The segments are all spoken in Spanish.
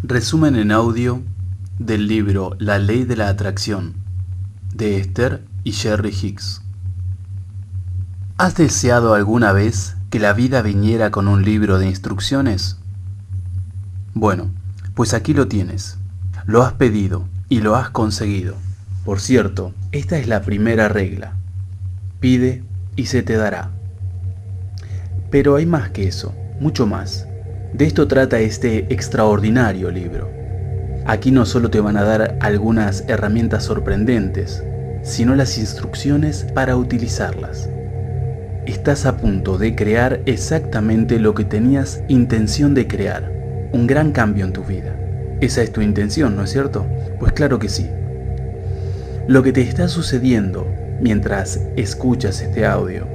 Resumen en audio del libro La Ley de la Atracción, de Esther y Jerry Hicks. ¿Has deseado alguna vez que la vida viniera con un libro de instrucciones? Bueno, pues aquí lo tienes. Lo has pedido y lo has conseguido. Por cierto, esta es la primera regla. Pide y se te dará. Pero hay más que eso, mucho más. De esto trata este extraordinario libro. Aquí no solo te van a dar algunas herramientas sorprendentes, sino las instrucciones para utilizarlas. Estás a punto de crear exactamente lo que tenías intención de crear, un gran cambio en tu vida. Esa es tu intención, ¿no es cierto? Pues claro que sí. Lo que te está sucediendo mientras escuchas este audio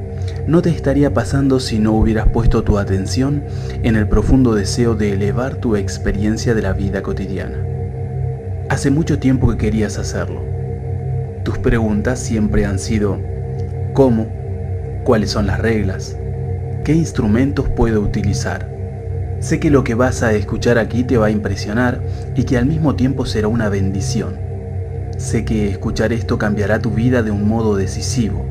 no te estaría pasando si no hubieras puesto tu atención en el profundo deseo de elevar tu experiencia de la vida cotidiana. Hace mucho tiempo que querías hacerlo. Tus preguntas siempre han sido: ¿cómo? ¿Cuáles son las reglas? ¿Qué instrumentos puedo utilizar? Sé que lo que vas a escuchar aquí te va a impresionar y que al mismo tiempo será una bendición. Sé que escuchar esto cambiará tu vida de un modo decisivo.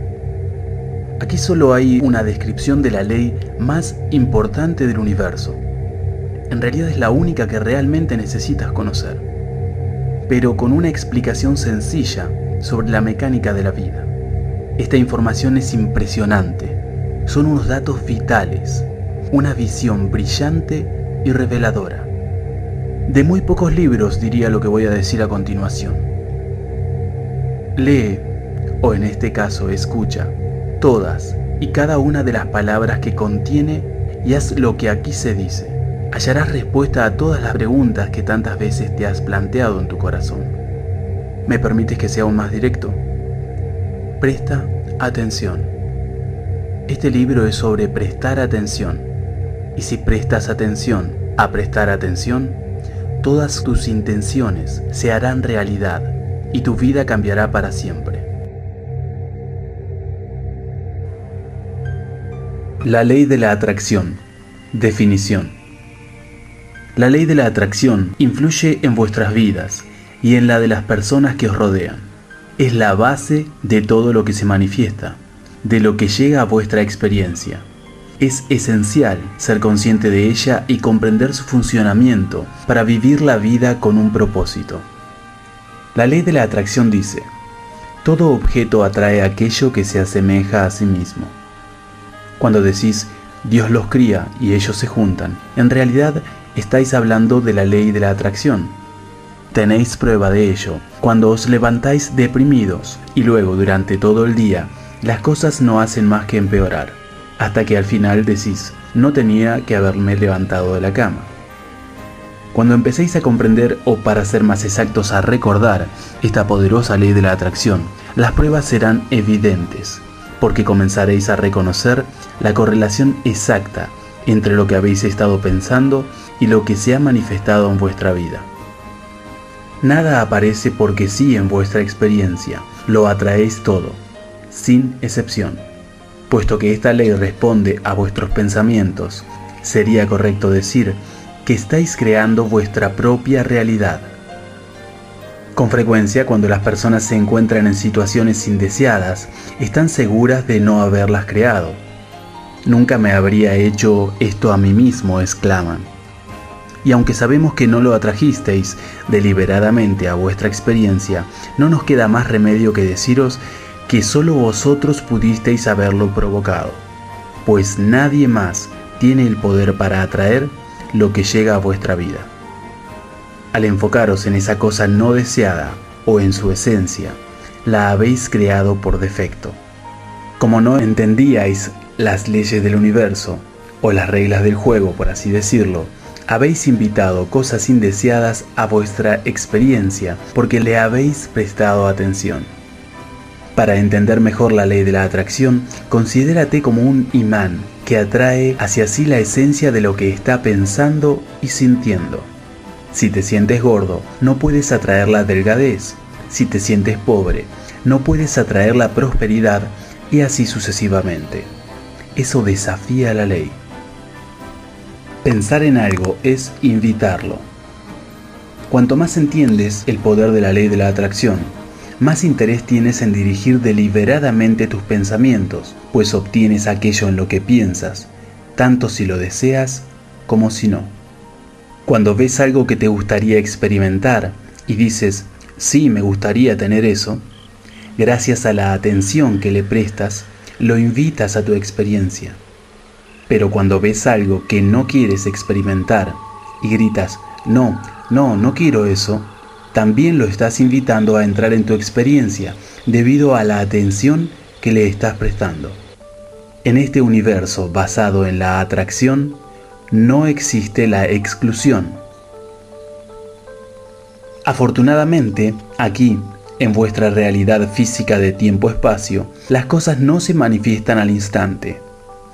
Aquí solo hay una descripción de la ley más importante del universo. En realidad es la única que realmente necesitas conocer, pero con una explicación sencilla sobre la mecánica de la vida. Esta información es impresionante. Son unos datos vitales, una visión brillante y reveladora. De muy pocos libros diría lo que voy a decir a continuación. Lee, o en este caso escucha, todas y cada una de las palabras que contiene y haz lo que aquí se dice. Hallarás respuesta a todas las preguntas que tantas veces te has planteado en tu corazón. ¿Me permites que sea aún más directo? Presta atención. Este libro es sobre prestar atención. Y si prestas atención a prestar atención, todas tus intenciones se harán realidad y tu vida cambiará para siempre. La ley de la atracción. Definición. La ley de la atracción influye en vuestras vidas y en la de las personas que os rodean. Es la base de todo lo que se manifiesta, de lo que llega a vuestra experiencia. Es esencial ser consciente de ella y comprender su funcionamiento para vivir la vida con un propósito. La ley de la atracción dice: todo objeto atrae aquello que se asemeja a sí mismo. Cuando decís Dios los cría y ellos se juntan, en realidad estáis hablando de la ley de la atracción. Tenéis prueba de ello cuando os levantáis deprimidos y luego durante todo el día las cosas no hacen más que empeorar, hasta que al final decís: no tenía que haberme levantado de la cama. Cuando empecéis a comprender, o para ser más exactos a recordar, esta poderosa ley de la atracción, las pruebas serán evidentes, porque comenzaréis a reconocer la correlación exacta entre lo que habéis estado pensando y lo que se ha manifestado en vuestra vida. Nada aparece porque sí en vuestra experiencia, lo atraéis todo, sin excepción. Puesto que esta ley responde a vuestros pensamientos, sería correcto decir que estáis creando vuestra propia realidad. Con frecuencia, cuando las personas se encuentran en situaciones indeseadas, están seguras de no haberlas creado. Nunca me habría hecho esto a mí mismo, exclaman. Y aunque sabemos que no lo atrajisteis deliberadamente a vuestra experiencia, no nos queda más remedio que deciros que solo vosotros pudisteis haberlo provocado, pues nadie más tiene el poder para atraer lo que llega a vuestra vida. Al enfocaros en esa cosa no deseada, o en su esencia, la habéis creado por defecto. Como no entendíais las leyes del universo, o las reglas del juego, por así decirlo, habéis invitado cosas indeseadas a vuestra experiencia porque le habéis prestado atención. Para entender mejor la ley de la atracción, considérate como un imán que atrae hacia sí la esencia de lo que está pensando y sintiendo. Si te sientes gordo, no puedes atraer la delgadez. Si te sientes pobre, no puedes atraer la prosperidad, y así sucesivamente. Eso desafía la ley. Pensar en algo es invitarlo. Cuanto más entiendes el poder de la ley de la atracción, más interés tienes en dirigir deliberadamente tus pensamientos, pues obtienes aquello en lo que piensas, tanto si lo deseas como si no. Cuando ves algo que te gustaría experimentar y dices, sí, me gustaría tener eso, gracias a la atención que le prestas, lo invitas a tu experiencia. Pero cuando ves algo que no quieres experimentar y gritas, no quiero eso, también lo estás invitando a entrar en tu experiencia debido a la atención que le estás prestando. En este universo basado en la atracción, no existe la exclusión. Afortunadamente, aquí, en vuestra realidad física de tiempo-espacio, las cosas no se manifiestan al instante.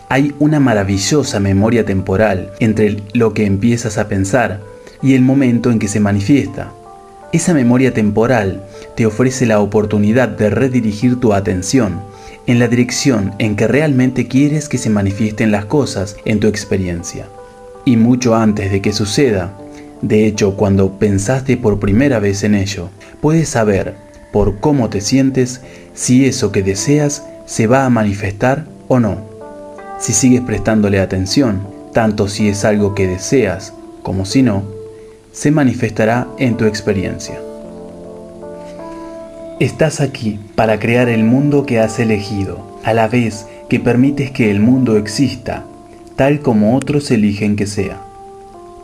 Hay una maravillosa memoria temporal entre lo que empiezas a pensar y el momento en que se manifiesta. Esa memoria temporal te ofrece la oportunidad de redirigir tu atención en la dirección en que realmente quieres que se manifiesten las cosas en tu experiencia. Y mucho antes de que suceda, de hecho, cuando pensaste por primera vez en ello, puedes saber, por cómo te sientes, si eso que deseas se va a manifestar o no. Si sigues prestándole atención, tanto si es algo que deseas como si no, se manifestará en tu experiencia. Estás aquí para crear el mundo que has elegido, a la vez que permites que el mundo exista, tal como otros eligen que sea.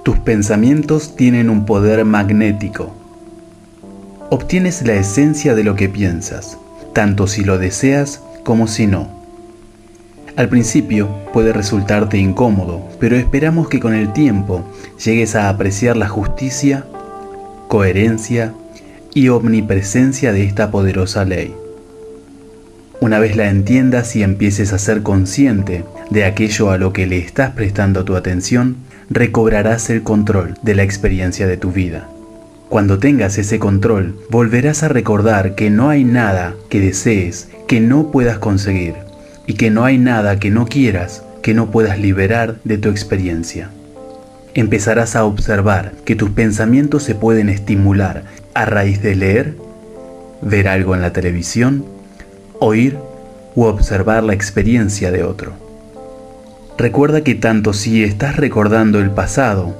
Tus pensamientos tienen un poder magnético. Obtienes la esencia de lo que piensas, tanto si lo deseas como si no. Al principio puede resultarte incómodo, pero esperamos que con el tiempo llegues a apreciar la justicia, coherencia y omnipresencia de esta poderosa ley. Una vez la entiendas y empieces a ser consciente de aquello a lo que le estás prestando tu atención, recobrarás el control de la experiencia de tu vida. Cuando tengas ese control, volverás a recordar que no hay nada que desees que no puedas conseguir y que no hay nada que no quieras que no puedas liberar de tu experiencia. Empezarás a observar que tus pensamientos se pueden estimular a raíz de leer, ver algo en la televisión, oír u observar la experiencia de otro. Recuerda que tanto si estás recordando el pasado,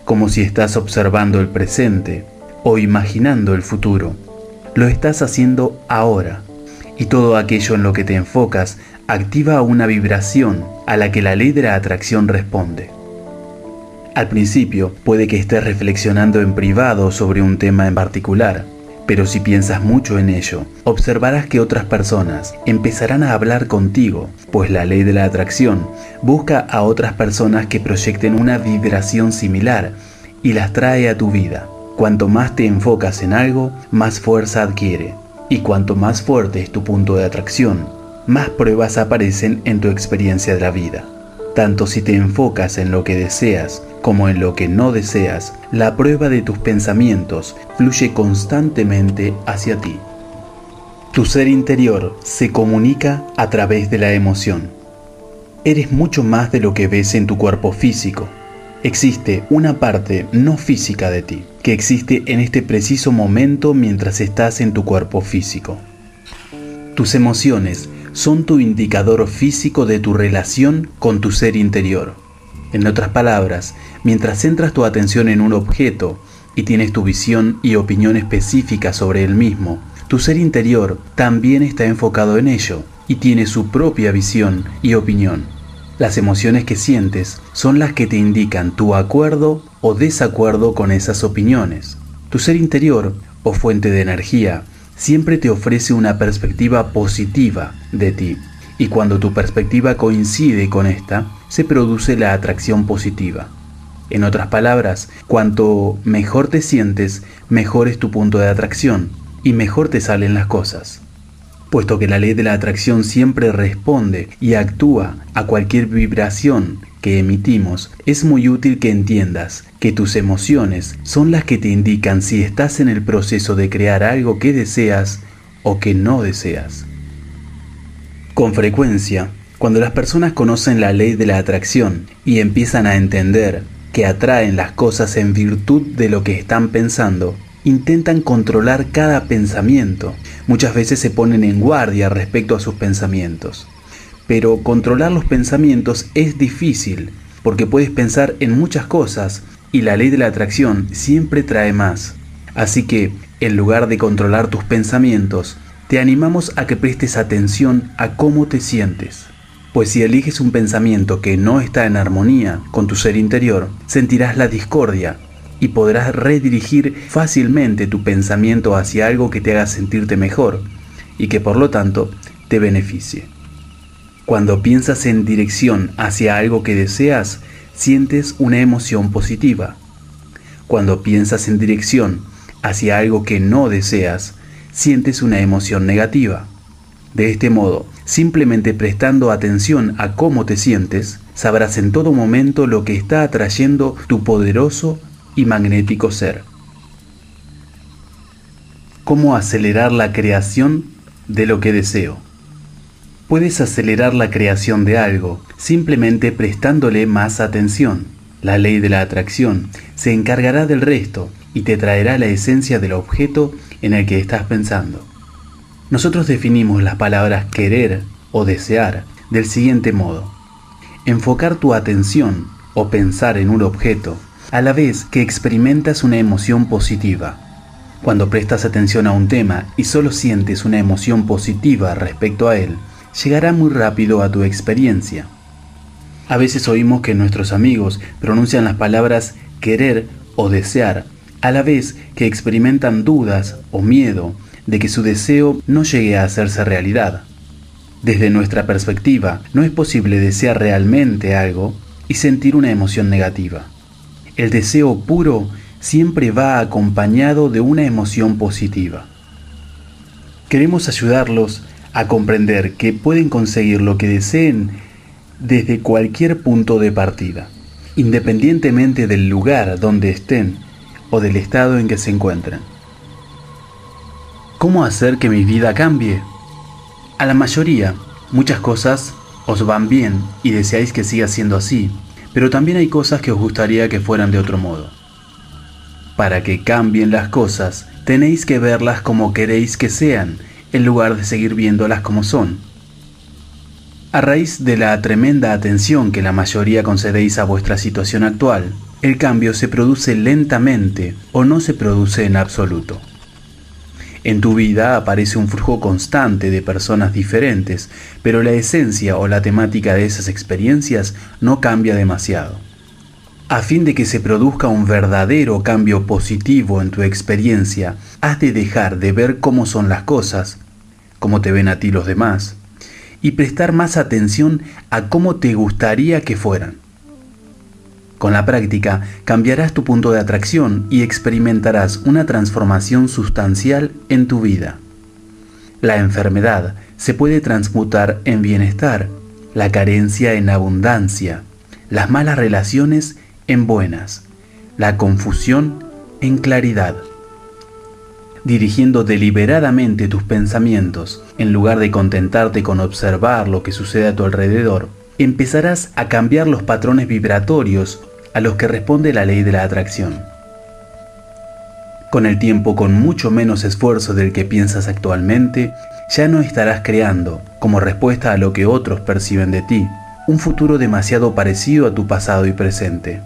como si estás observando el presente o imaginando el futuro, lo estás haciendo ahora, y todo aquello en lo que te enfocas activa una vibración a la que la ley de la atracción responde. Al principio puede que estés reflexionando en privado sobre un tema en particular, pero si piensas mucho en ello, observarás que otras personas empezarán a hablar contigo, pues la ley de la atracción busca a otras personas que proyecten una vibración similar y las trae a tu vida. Cuanto más te enfocas en algo, más fuerza adquiere, y cuanto más fuerte es tu punto de atracción, más pruebas aparecen en tu experiencia de la vida. Tanto si te enfocas en lo que deseas como en lo que no deseas, la prueba de tus pensamientos fluye constantemente hacia ti. Tu ser interior se comunica a través de la emoción. Eres mucho más de lo que ves en tu cuerpo físico. Existe una parte no física de ti, que existe en este preciso momento mientras estás en tu cuerpo físico. Tus emociones son tu indicador físico de tu relación con tu ser interior. En otras palabras, mientras centras tu atención en un objeto y tienes tu visión y opinión específica sobre el mismo, tu ser interior también está enfocado en ello y tiene su propia visión y opinión. Las emociones que sientes son las que te indican tu acuerdo o desacuerdo con esas opiniones. Tu ser interior o fuente de energía siempre te ofrece una perspectiva positiva de ti, y cuando tu perspectiva coincide con esta, se produce la atracción positiva. En otras palabras, cuanto mejor te sientes, mejor es tu punto de atracción y mejor te salen las cosas. Puesto que la ley de la atracción siempre responde y actúa a cualquier vibración que emitimos, es muy útil que entiendas que tus emociones son las que te indican si estás en el proceso de crear algo que deseas o que no deseas. Con frecuencia, cuando las personas conocen la ley de la atracción y empiezan a entender que atraen las cosas en virtud de lo que están pensando, intentan controlar cada pensamiento. Muchas veces se ponen en guardia respecto a sus pensamientos. Pero controlar los pensamientos es difícil, porque puedes pensar en muchas cosas y la ley de la atracción siempre trae más. Así que, en lugar de controlar tus pensamientos, te animamos a que prestes atención a cómo te sientes. Pues si eliges un pensamiento que no está en armonía con tu ser interior, sentirás la discordia y podrás redirigir fácilmente tu pensamiento hacia algo que te haga sentirte mejor y que por lo tanto te beneficie. Cuando piensas en dirección hacia algo que deseas, sientes una emoción positiva. Cuando piensas en dirección hacia algo que no deseas, sientes una emoción negativa. De este modo, simplemente prestando atención a cómo te sientes, sabrás en todo momento lo que está atrayendo tu poderoso y magnético ser. ¿Cómo acelerar la creación de lo que deseo? Puedes acelerar la creación de algo simplemente prestándole más atención. La ley de la atracción se encargará del resto y te traerá la esencia del objeto en el que estás pensando. Nosotros definimos las palabras querer o desear del siguiente modo: enfocar tu atención o pensar en un objeto a la vez que experimentas una emoción positiva. Cuando prestas atención a un tema y solo sientes una emoción positiva respecto a él, llegará muy rápido a tu experiencia. A veces oímos que nuestros amigos pronuncian las palabras querer o desear a la vez que experimentan dudas o miedo de que su deseo no llegue a hacerse realidad. Desde nuestra perspectiva, no es posible desear realmente algo y sentir una emoción negativa. El deseo puro siempre va acompañado de una emoción positiva. Queremos ayudarlos a comprender que pueden conseguir lo que deseen desde cualquier punto de partida, independientemente del lugar donde estén o del estado en que se encuentren. ¿Cómo hacer que mi vida cambie? A la mayoría, muchas cosas os van bien y deseáis que siga siendo así, pero también hay cosas que os gustaría que fueran de otro modo. Para que cambien las cosas, tenéis que verlas como queréis que sean, en lugar de seguir viéndolas como son. A raíz de la tremenda atención que la mayoría concedéis a vuestra situación actual, el cambio se produce lentamente o no se produce en absoluto. En tu vida aparece un flujo constante de personas diferentes, pero la esencia o la temática de esas experiencias no cambia demasiado. A fin de que se produzca un verdadero cambio positivo en tu experiencia, has de dejar de ver cómo son las cosas, cómo te ven a ti los demás, y prestar más atención a cómo te gustaría que fueran. Con la práctica, cambiarás tu punto de atracción y experimentarás una transformación sustancial en tu vida. La enfermedad se puede transmutar en bienestar, la carencia en abundancia, las malas relaciones en buenas, la confusión en claridad. Dirigiendo deliberadamente tus pensamientos, en lugar de contentarte con observar lo que sucede a tu alrededor, empezarás a cambiar los patrones vibratorios a los que responde la ley de la atracción. Con el tiempo, con mucho menos esfuerzo del que piensas actualmente, ya no estarás creando, como respuesta a lo que otros perciben de ti, un futuro demasiado parecido a tu pasado y presente.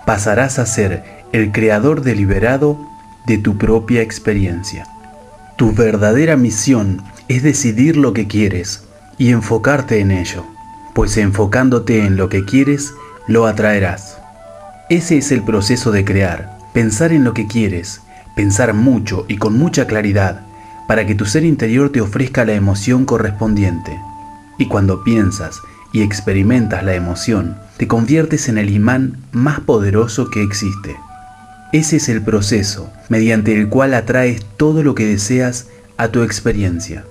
Pasarás a ser el creador deliberado de tu propia experiencia. Tu verdadera misión es decidir lo que quieres y enfocarte en ello, pues enfocándote en lo que quieres, lo atraerás. Ese es el proceso de crear, pensar en lo que quieres, pensar mucho y con mucha claridad, para que tu ser interior te ofrezca la emoción correspondiente. Y cuando piensas y experimentas la emoción, te conviertes en el imán más poderoso que existe. Ese es el proceso mediante el cual atraes todo lo que deseas a tu experiencia.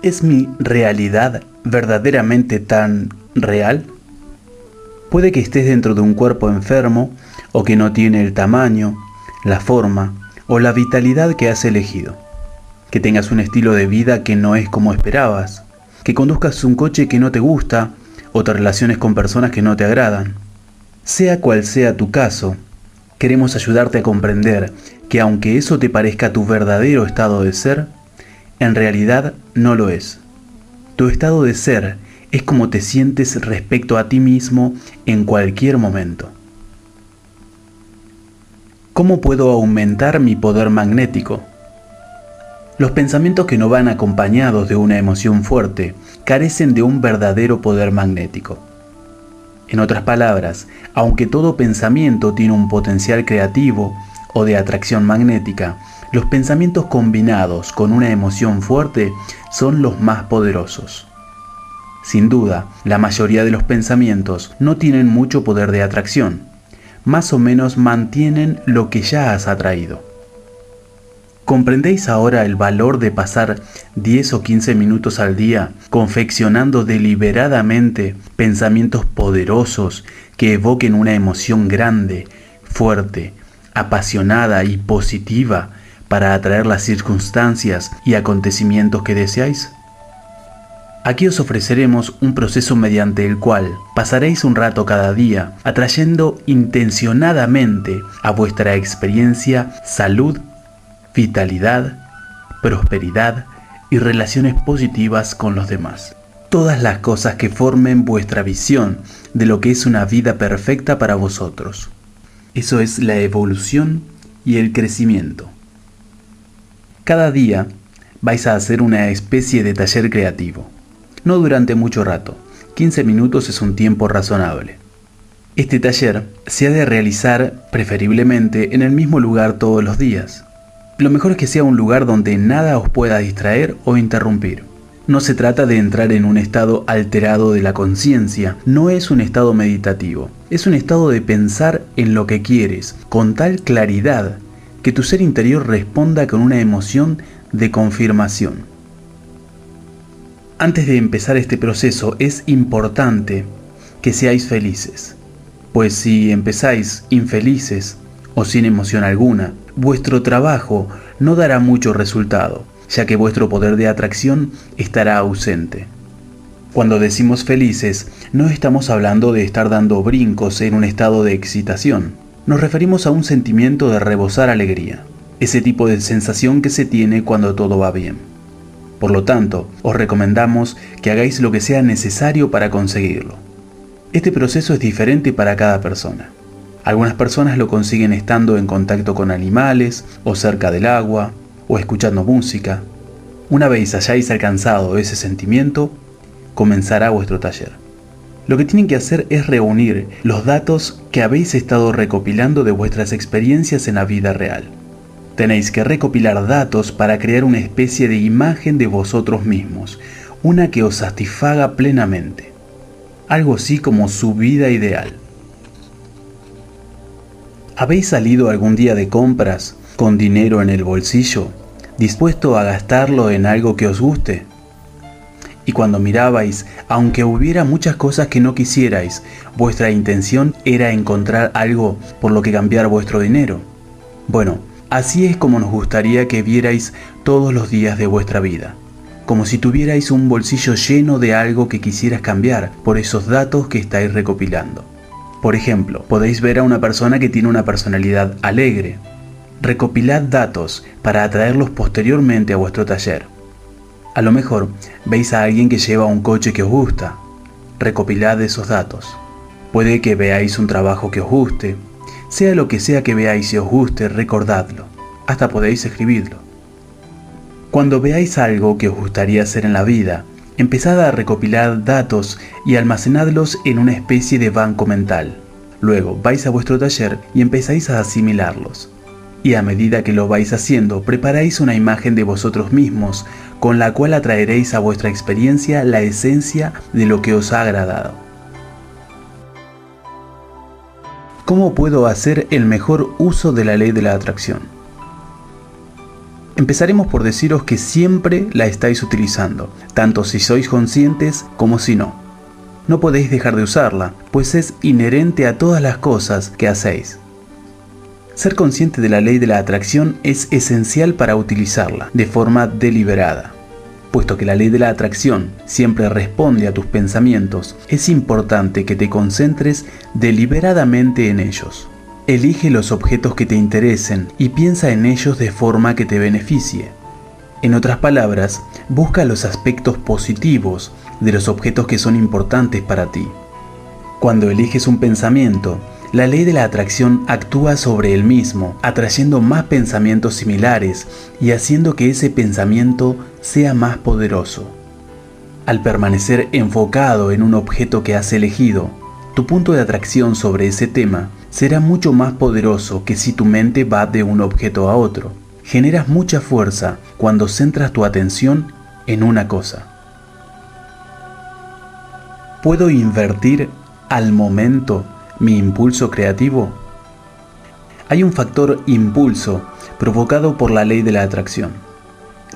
¿Es mi realidad verdaderamente tan real? Puede que estés dentro de un cuerpo enfermo o que no tiene el tamaño, la forma o la vitalidad que has elegido. Que tengas un estilo de vida que no es como esperabas. Que conduzcas un coche que no te gusta o te relaciones con personas que no te agradan. Sea cual sea tu caso, queremos ayudarte a comprender que aunque eso te parezca tu verdadero estado de ser, en realidad no lo es. Tu estado de ser es como te sientes respecto a ti mismo en cualquier momento. ¿Cómo puedo aumentar mi poder magnético? Los pensamientos que no van acompañados de una emoción fuerte carecen de un verdadero poder magnético. En otras palabras, aunque todo pensamiento tiene un potencial creativo o de atracción magnética, los pensamientos combinados con una emoción fuerte son los más poderosos. Sin duda, la mayoría de los pensamientos no tienen mucho poder de atracción, más o menos mantienen lo que ya has atraído. ¿Comprendéis ahora el valor de pasar 10 o 15 minutos al día confeccionando deliberadamente pensamientos poderosos que evoquen una emoción grande, fuerte, apasionada y positiva para atraer las circunstancias y acontecimientos que deseáis? Aquí os ofreceremos un proceso mediante el cual pasaréis un rato cada día atrayendo intencionadamente a vuestra experiencia salud, vitalidad, prosperidad y relaciones positivas con los demás. Todas las cosas que formen vuestra visión de lo que es una vida perfecta para vosotros. Eso es la evolución y el crecimiento. Cada día vais a hacer una especie de taller creativo. No durante mucho rato, 15 minutos es un tiempo razonable. Este taller se ha de realizar preferiblemente en el mismo lugar todos los días. Lo mejor es que sea un lugar donde nada os pueda distraer o interrumpir. No se trata de entrar en un estado alterado de la conciencia, no es un estado meditativo, es un estado de pensar en lo que quieres, con tal claridad que tu ser interior responda con una emoción de confirmación. Antes de empezar este proceso es importante que seáis felices, pues si empezáis infelices o sin emoción alguna, vuestro trabajo no dará mucho resultado, ya que vuestro poder de atracción estará ausente. Cuando decimos felices, no estamos hablando de estar dando brincos en un estado de excitación. Nos referimos a un sentimiento de rebosar alegría, ese tipo de sensación que se tiene cuando todo va bien. Por lo tanto, os recomendamos que hagáis lo que sea necesario para conseguirlo. Este proceso es diferente para cada persona. Algunas personas lo consiguen estando en contacto con animales, o cerca del agua, o escuchando música. Una vez hayáis alcanzado ese sentimiento, comenzará vuestro taller. Lo que tienen que hacer es reunir los datos que habéis estado recopilando de vuestras experiencias en la vida real. Tenéis que recopilar datos para crear una especie de imagen de vosotros mismos, una que os satisfaga plenamente. Algo así como su vida ideal. ¿Habéis salido algún día de compras con dinero en el bolsillo, dispuesto a gastarlo en algo que os guste? Y cuando mirabais, aunque hubiera muchas cosas que no quisierais, vuestra intención era encontrar algo por lo que cambiar vuestro dinero. Bueno, así es como nos gustaría que vierais todos los días de vuestra vida, como si tuvierais un bolsillo lleno de algo que quisieras cambiar por esos datos que estáis recopilando. Por ejemplo, podéis ver a una persona que tiene una personalidad alegre. Recopilad datos para atraerlos posteriormente a vuestro taller. A lo mejor veis a alguien que lleva un coche que os gusta. Recopilad esos datos. Puede que veáis un trabajo que os guste. Sea lo que sea que veáis y os guste, recordadlo. Hasta podéis escribirlo. Cuando veáis algo que os gustaría hacer en la vida, empezad a recopilar datos y almacenadlos en una especie de banco mental. Luego vais a vuestro taller y empezáis a asimilarlos. Y a medida que lo vais haciendo, preparáis una imagen de vosotros mismos, con la cual atraeréis a vuestra experiencia la esencia de lo que os ha agradado. ¿Cómo puedo hacer el mejor uso de la ley de la atracción? Empezaremos por deciros que siempre la estáis utilizando, tanto si sois conscientes como si no. No podéis dejar de usarla, pues es inherente a todas las cosas que hacéis. Ser consciente de la ley de la atracción es esencial para utilizarla de forma deliberada. Puesto que la ley de la atracción siempre responde a tus pensamientos, es importante que te concentres deliberadamente en ellos. Elige los objetos que te interesen y piensa en ellos de forma que te beneficie. En otras palabras, busca los aspectos positivos de los objetos que son importantes para ti. Cuando eliges un pensamiento, la ley de la atracción actúa sobre él mismo, atrayendo más pensamientos similares y haciendo que ese pensamiento sea más poderoso. Al permanecer enfocado en un objeto que has elegido, tu punto de atracción sobre ese tema será mucho más poderoso que si tu mente va de un objeto a otro. Generas mucha fuerza cuando centras tu atención en una cosa. ¿Puedo invertir al momento mi impulso creativo? Hay un factor impulso provocado por la ley de la atracción.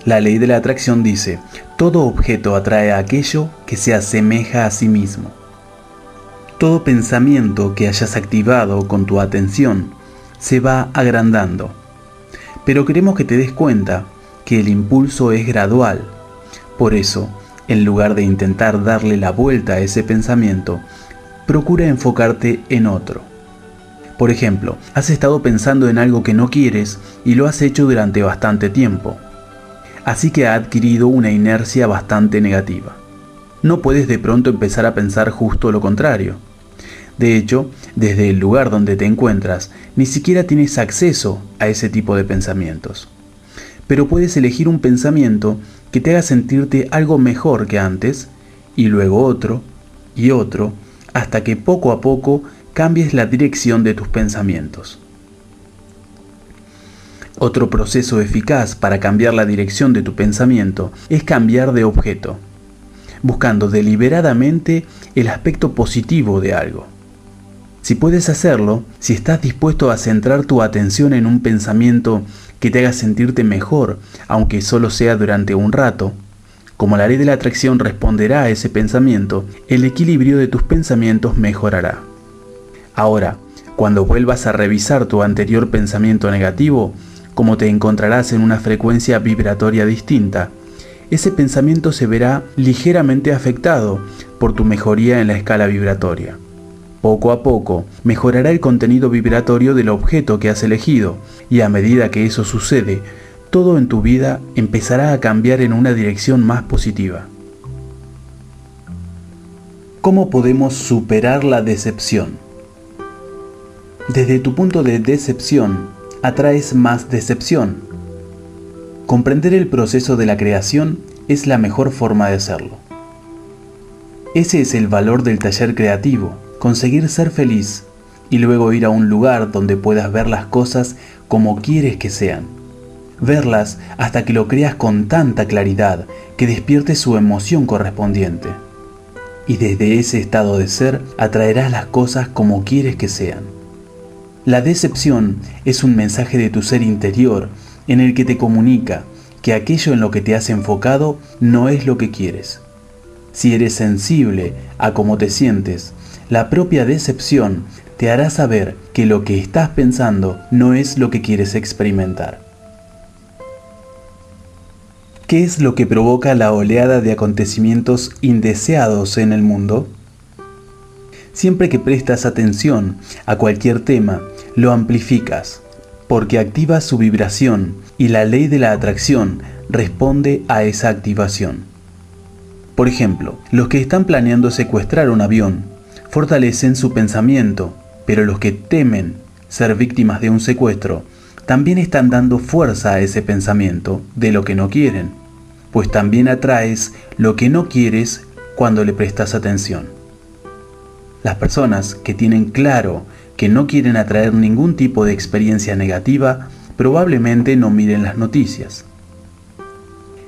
La ley de la atracción dice: todo objeto atrae a aquello que se asemeja a sí mismo. Todo pensamiento que hayas activado con tu atención se va agrandando. Pero queremos que te des cuenta que el impulso es gradual. Por eso, en lugar de intentar darle la vuelta a ese pensamiento, procura enfocarte en otro. Por ejemplo, has estado pensando en algo que no quieres y lo has hecho durante bastante tiempo. Así que ha adquirido una inercia bastante negativa. No puedes de pronto empezar a pensar justo lo contrario. De hecho, desde el lugar donde te encuentras, ni siquiera tienes acceso a ese tipo de pensamientos. Pero puedes elegir un pensamiento que te haga sentirte algo mejor que antes, y luego otro, y otro, hasta que poco a poco cambies la dirección de tus pensamientos. Otro proceso eficaz para cambiar la dirección de tu pensamiento es cambiar de objeto, buscando deliberadamente el aspecto positivo de algo. Si puedes hacerlo, si estás dispuesto a centrar tu atención en un pensamiento que te haga sentirte mejor, aunque solo sea durante un rato, como la ley de la atracción responderá a ese pensamiento, el equilibrio de tus pensamientos mejorará. Ahora, cuando vuelvas a revisar tu anterior pensamiento negativo, como te encontrarás en una frecuencia vibratoria distinta, ese pensamiento se verá ligeramente afectado por tu mejoría en la escala vibratoria. Poco a poco mejorará el contenido vibratorio del objeto que has elegido, y a medida que eso sucede, todo en tu vida empezará a cambiar en una dirección más positiva. ¿Cómo podemos superar la decepción? Desde tu punto de decepción, atraes más decepción. Comprender el proceso de la creación es la mejor forma de hacerlo. Ese es el valor del taller creativo: conseguir ser feliz y luego ir a un lugar donde puedas ver las cosas como quieres que sean. Verlas hasta que lo creas con tanta claridad que despierte su emoción correspondiente. Y desde ese estado de ser atraerás las cosas como quieres que sean. La decepción es un mensaje de tu ser interior en el que te comunica que aquello en lo que te has enfocado no es lo que quieres. Si eres sensible a cómo te sientes, la propia decepción te hará saber que lo que estás pensando no es lo que quieres experimentar. ¿Qué es lo que provoca la oleada de acontecimientos indeseados en el mundo? Siempre que prestas atención a cualquier tema, lo amplificas, porque activas su vibración y la ley de la atracción responde a esa activación. Por ejemplo, los que están planeando secuestrar un avión fortalecen su pensamiento, pero los que temen ser víctimas de un secuestro también están dando fuerza a ese pensamiento de lo que no quieren, pues también atraes lo que no quieres cuando le prestas atención. Las personas que tienen claro que no quieren atraer ningún tipo de experiencia negativa probablemente no miren las noticias.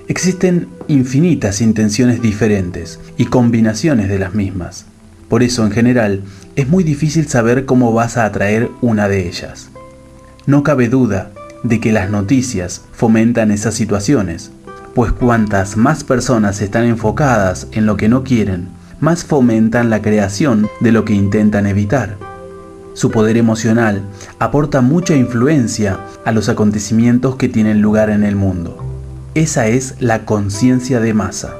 Existen infinitas intenciones diferentes y combinaciones de las mismas. Por eso, en general, es muy difícil saber cómo vas a atraer una de ellas. No cabe duda de que las noticias fomentan esas situaciones, pues cuantas más personas están enfocadas en lo que no quieren, más fomentan la creación de lo que intentan evitar. Su poder emocional aporta mucha influencia a los acontecimientos que tienen lugar en el mundo. Esa es la conciencia de masa.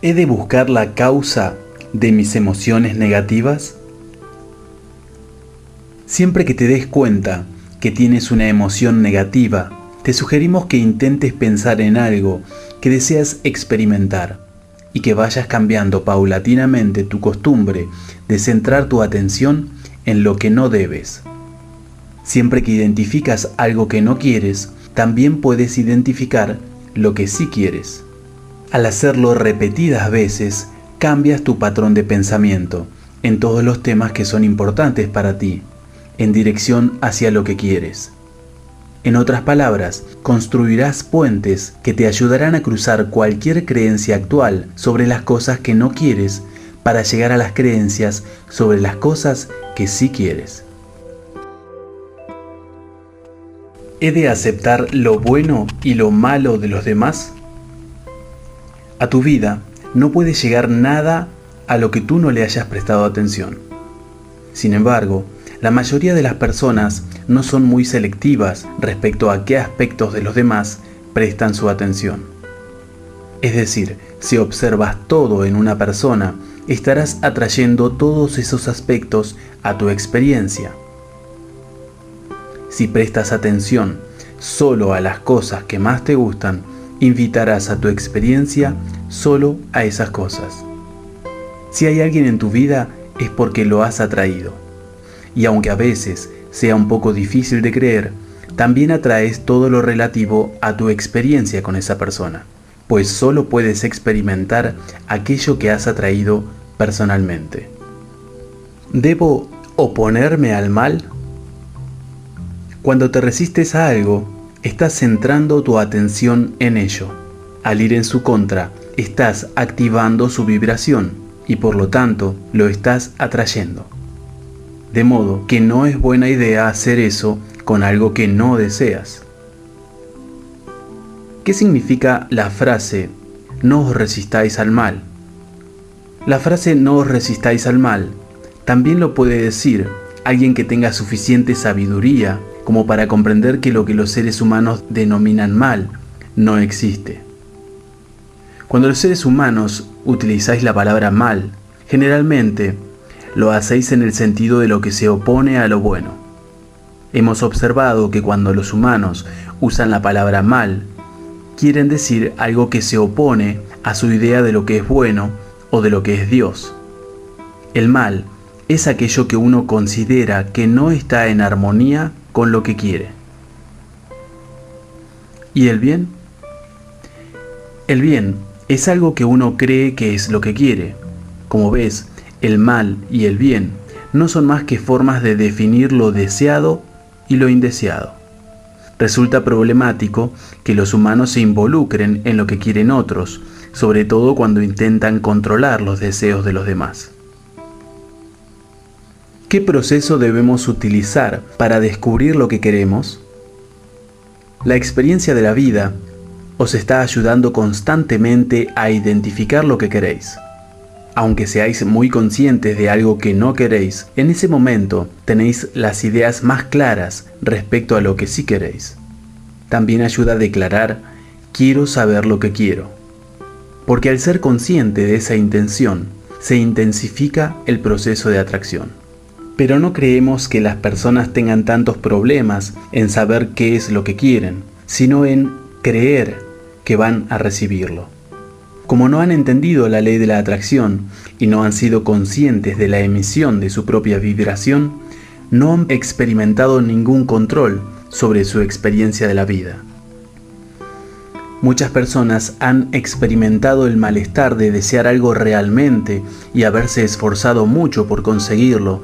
¿He de buscar la causa de mis emociones negativas? Siempre que te des cuenta que tienes una emoción negativa, te sugerimos que intentes pensar en algo que deseas experimentar y que vayas cambiando paulatinamente tu costumbre de centrar tu atención en lo que no debes. Siempre que identificas algo que no quieres, también puedes identificar lo que sí quieres. Al hacerlo repetidas veces, cambias tu patrón de pensamiento en todos los temas que son importantes para ti, en dirección hacia lo que quieres. En otras palabras, construirás puentes que te ayudarán a cruzar cualquier creencia actual sobre las cosas que no quieres para llegar a las creencias sobre las cosas que sí quieres. ¿He de aceptar lo bueno y lo malo de los demás? A tu vida no puede llegar nada a lo que tú no le hayas prestado atención. Sin embargo, la mayoría de las personas no son muy selectivas respecto a qué aspectos de los demás prestan su atención. Es decir, si observas todo en una persona, estarás atrayendo todos esos aspectos a tu experiencia. Si prestas atención solo a las cosas que más te gustan, invitarás a tu experiencia solo a esas cosas. Si hay alguien en tu vida, es porque lo has atraído. Y aunque a veces sea un poco difícil de creer, también atraes todo lo relativo a tu experiencia con esa persona, pues solo puedes experimentar aquello que has atraído personalmente. ¿Debo oponerme al mal? Cuando te resistes a algo, estás centrando tu atención en ello. Al ir en su contra, estás activando su vibración y por lo tanto lo estás atrayendo. De modo que no es buena idea hacer eso con algo que no deseas. ¿Qué significa la frase "no os resistáis al mal"? La frase "no os resistáis al mal" también lo puede decir alguien que tenga suficiente sabiduría como para comprender que lo que los seres humanos denominan mal no existe. Cuando los seres humanos utilizáis la palabra mal, generalmente lo hacéis en el sentido de lo que se opone a lo bueno. Hemos observado que cuando los humanos usan la palabra mal, quieren decir algo que se opone a su idea de lo que es bueno o de lo que es Dios. El mal es aquello que uno considera que no está en armonía con lo que quiere. ¿Y el bien? El bien es algo que uno cree que es lo que quiere. Como ves, el mal y el bien no son más que formas de definir lo deseado y lo indeseado. Resulta problemático que los humanos se involucren en lo que quieren otros, sobre todo cuando intentan controlar los deseos de los demás. ¿Qué proceso debemos utilizar para descubrir lo que queremos? La experiencia de la vida os está ayudando constantemente a identificar lo que queréis. Aunque seáis muy conscientes de algo que no queréis, en ese momento tenéis las ideas más claras respecto a lo que sí queréis. También ayuda a declarar: quiero saber lo que quiero. Porque al ser consciente de esa intención, se intensifica el proceso de atracción. Pero no creemos que las personas tengan tantos problemas en saber qué es lo que quieren, sino en creer que van a recibirlo. Como no han entendido la ley de la atracción y no han sido conscientes de la emisión de su propia vibración, no han experimentado ningún control sobre su experiencia de la vida. Muchas personas han experimentado el malestar de desear algo realmente y haberse esforzado mucho por conseguirlo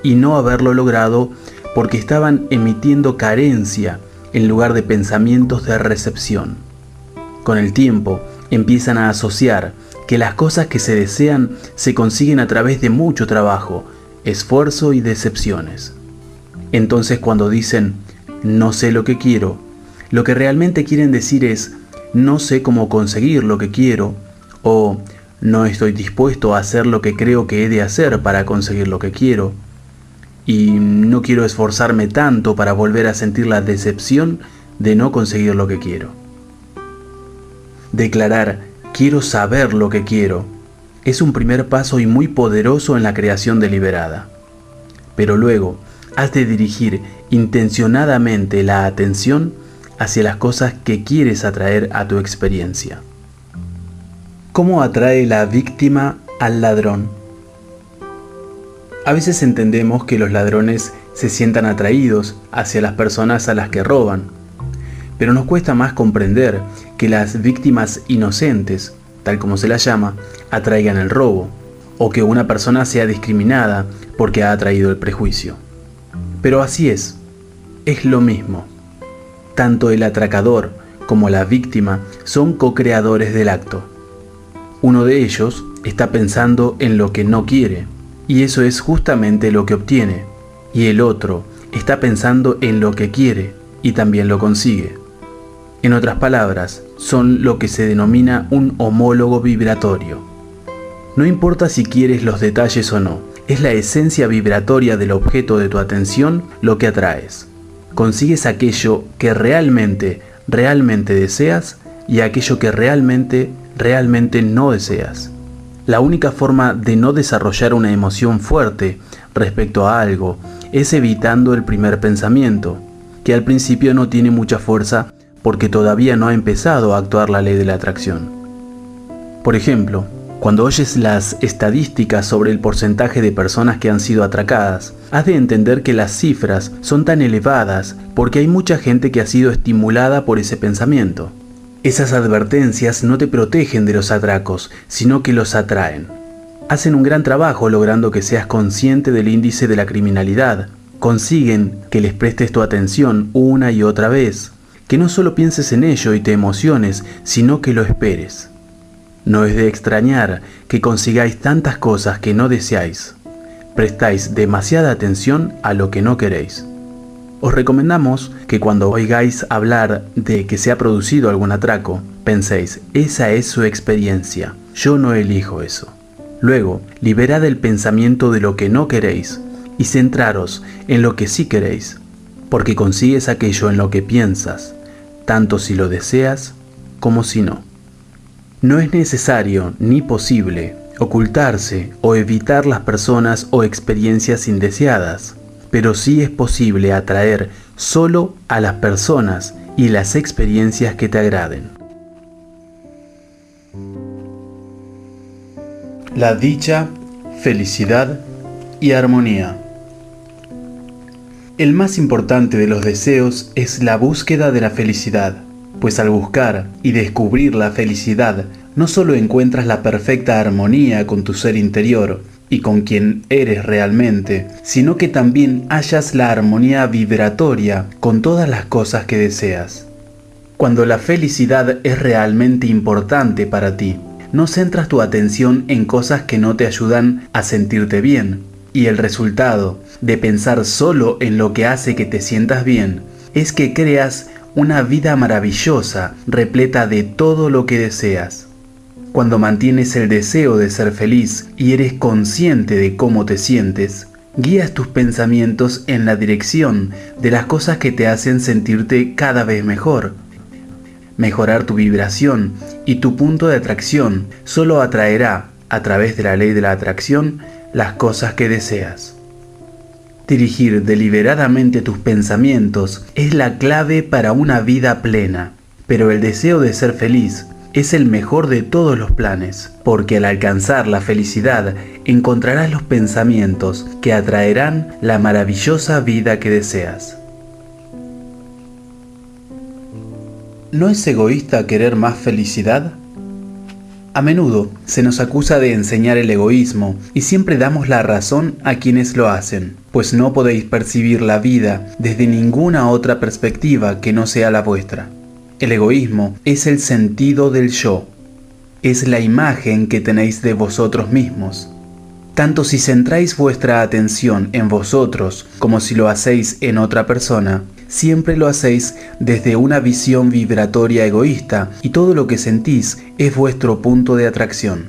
y no haberlo logrado porque estaban emitiendo carencia en lugar de pensamientos de recepción. Con el tiempo, empiezan a asociar que las cosas que se desean se consiguen a través de mucho trabajo, esfuerzo y decepciones. Entonces cuando dicen "no sé lo que quiero", lo que realmente quieren decir es "no sé cómo conseguir lo que quiero" o "no estoy dispuesto a hacer lo que creo que he de hacer para conseguir lo que quiero" y "no quiero esforzarme tanto para volver a sentir la decepción de no conseguir lo que quiero". Declarar "quiero saber lo que quiero" es un primer paso y muy poderoso en la creación deliberada. Pero luego, has de dirigir intencionadamente la atención hacia las cosas que quieres atraer a tu experiencia. ¿Cómo atrae la víctima al ladrón? A veces entendemos que los ladrones se sientan atraídos hacia las personas a las que roban, pero nos cuesta más comprender que las víctimas inocentes, tal como se las llama, atraigan el robo, o que una persona sea discriminada porque ha atraído el prejuicio. Pero así es lo mismo. Tanto el atracador como la víctima son co-creadores del acto. Uno de ellos está pensando en lo que no quiere, y eso es justamente lo que obtiene, y el otro está pensando en lo que quiere, y también lo consigue. En otras palabras, son lo que se denomina un homólogo vibratorio. No importa si quieres los detalles o no, es la esencia vibratoria del objeto de tu atención lo que atraes. Consigues aquello que realmente deseas y aquello que realmente no deseas. La única forma de no desarrollar una emoción fuerte respecto a algo es evitando el primer pensamiento, que al principio no tiene mucha fuerza porque todavía no ha empezado a actuar la ley de la atracción. Por ejemplo, cuando oyes las estadísticas sobre el porcentaje de personas que han sido atracadas, has de entender que las cifras son tan elevadas porque hay mucha gente que ha sido estimulada por ese pensamiento. Esas advertencias no te protegen de los atracos, sino que los atraen. Hacen un gran trabajo logrando que seas consciente del índice de la criminalidad. Consiguen que les prestes tu atención una y otra vez, que no solo pienses en ello y te emociones, sino que lo esperes. No es de extrañar que consigáis tantas cosas que no deseáis. Prestáis demasiada atención a lo que no queréis. Os recomendamos que cuando oigáis hablar de que se ha producido algún atraco, penséis, esa es su experiencia, yo no elijo eso. Luego, liberad el pensamiento de lo que no queréis y centraros en lo que sí queréis, porque consigues aquello en lo que piensas, tanto si lo deseas como si no. No es necesario ni posible ocultarse o evitar las personas o experiencias indeseadas, pero sí es posible atraer solo a las personas y las experiencias que te agraden. La dicha, felicidad y armonía. El más importante de los deseos es la búsqueda de la felicidad, pues al buscar y descubrir la felicidad, no solo encuentras la perfecta armonía con tu ser interior y con quien eres realmente, sino que también hallas la armonía vibratoria con todas las cosas que deseas. Cuando la felicidad es realmente importante para ti, no centras tu atención en cosas que no te ayudan a sentirte bien, y el resultado de pensar solo en lo que hace que te sientas bien es que creas una vida maravillosa, repleta de todo lo que deseas. Cuando mantienes el deseo de ser feliz y eres consciente de cómo te sientes, guías tus pensamientos en la dirección de las cosas que te hacen sentirte cada vez mejor. Mejorar tu vibración y tu punto de atracción solo atraerá, a través de la ley de la atracción, las cosas que deseas. Dirigir deliberadamente tus pensamientos es la clave para una vida plena, pero el deseo de ser feliz es el mejor de todos los planes, porque al alcanzar la felicidad encontrarás los pensamientos que atraerán la maravillosa vida que deseas. ¿No es egoísta querer más felicidad? A menudo se nos acusa de enseñar el egoísmo y siempre damos la razón a quienes lo hacen, pues no podéis percibir la vida desde ninguna otra perspectiva que no sea la vuestra. El egoísmo es el sentido del yo, es la imagen que tenéis de vosotros mismos. Tanto si centráis vuestra atención en vosotros como si lo hacéis en otra persona, siempre lo hacéis desde una visión vibratoria egoísta y todo lo que sentís es vuestro punto de atracción.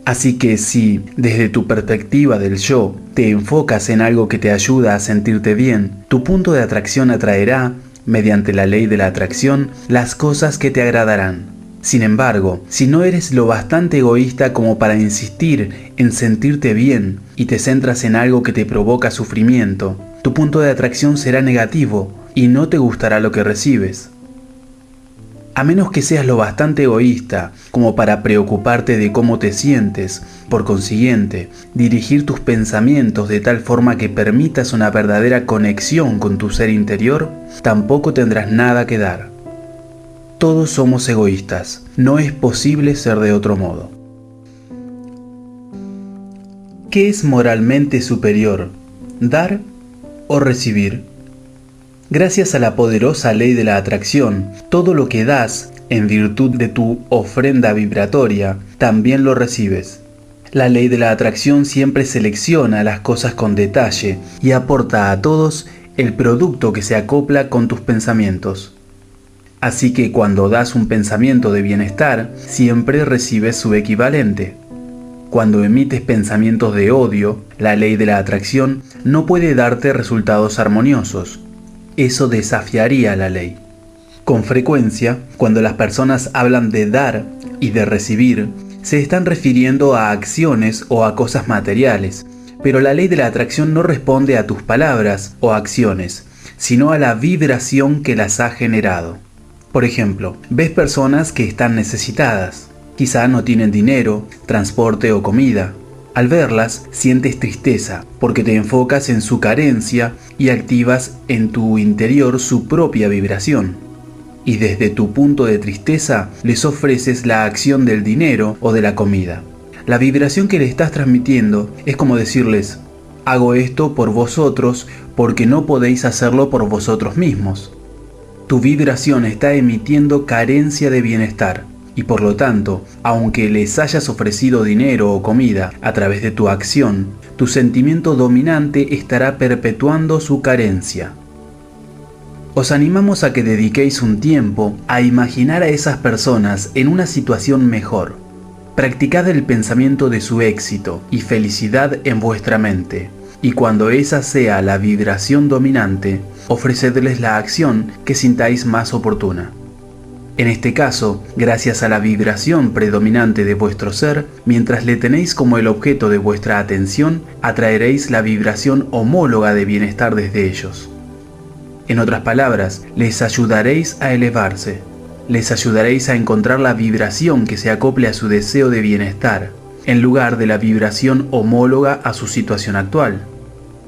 Así que si, desde tu perspectiva del yo, te enfocas en algo que te ayuda a sentirte bien, tu punto de atracción atraerá, mediante la ley de la atracción, las cosas que te agradarán. Sin embargo, si no eres lo bastante egoísta como para insistir en sentirte bien y te centras en algo que te provoca sufrimiento, tu punto de atracción será negativo y no te gustará lo que recibes. A menos que seas lo bastante egoísta como para preocuparte de cómo te sientes, por consiguiente, dirigir tus pensamientos de tal forma que permitas una verdadera conexión con tu ser interior, tampoco tendrás nada que dar. Todos somos egoístas, no es posible ser de otro modo. ¿Qué es moralmente superior, dar o recibir? Gracias a la poderosa ley de la atracción, todo lo que das, en virtud de tu ofrenda vibratoria, también lo recibes. La ley de la atracción siempre selecciona las cosas con detalle y aporta a todos el producto que se acopla con tus pensamientos. Así que cuando das un pensamiento de bienestar, siempre recibes su equivalente. Cuando emites pensamientos de odio, la ley de la atracción no puede darte resultados armoniosos. Eso desafiaría la ley. Con frecuencia, cuando las personas hablan de dar y de recibir, se están refiriendo a acciones o a cosas materiales, pero la ley de la atracción no responde a tus palabras o acciones, sino a la vibración que las ha generado. Por ejemplo, ves personas que están necesitadas, quizá no tienen dinero, transporte o comida. Al verlas, sientes tristeza, porque te enfocas en su carencia y activas en tu interior su propia vibración. Y desde tu punto de tristeza, les ofreces la acción del dinero o de la comida. La vibración que le estás transmitiendo es como decirles: hago esto por vosotros porque no podéis hacerlo por vosotros mismos. Tu vibración está emitiendo carencia de bienestar. Y por lo tanto, aunque les hayas ofrecido dinero o comida a través de tu acción, tu sentimiento dominante estará perpetuando su carencia. Os animamos a que dediquéis un tiempo a imaginar a esas personas en una situación mejor. Practicad el pensamiento de su éxito y felicidad en vuestra mente, y cuando esa sea la vibración dominante, ofrecedles la acción que sintáis más oportuna. En este caso, gracias a la vibración predominante de vuestro ser, mientras le tenéis como el objeto de vuestra atención, atraeréis la vibración homóloga de bienestar desde ellos. En otras palabras, les ayudaréis a elevarse, les ayudaréis a encontrar la vibración que se acople a su deseo de bienestar, en lugar de la vibración homóloga a su situación actual.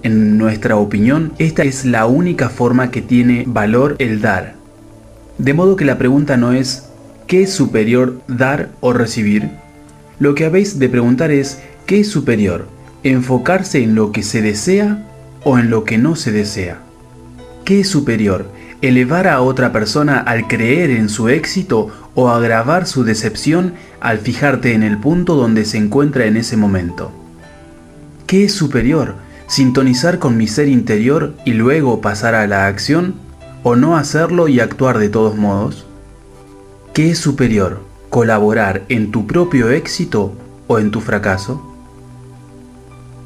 En nuestra opinión, esta es la única forma que tiene valor el dar. De modo que la pregunta no es ¿qué es superior, dar o recibir? Lo que habéis de preguntar es ¿qué es superior? ¿Enfocarse en lo que se desea o en lo que no se desea? ¿Qué es superior? ¿Elevar a otra persona al creer en su éxito o agravar su decepción al fijarte en el punto donde se encuentra en ese momento? ¿Qué es superior? ¿Sintonizar con mi ser interior y luego pasar a la acción? ¿O no hacerlo y actuar de todos modos? ¿Qué es superior? ¿Colaborar en tu propio éxito o en tu fracaso?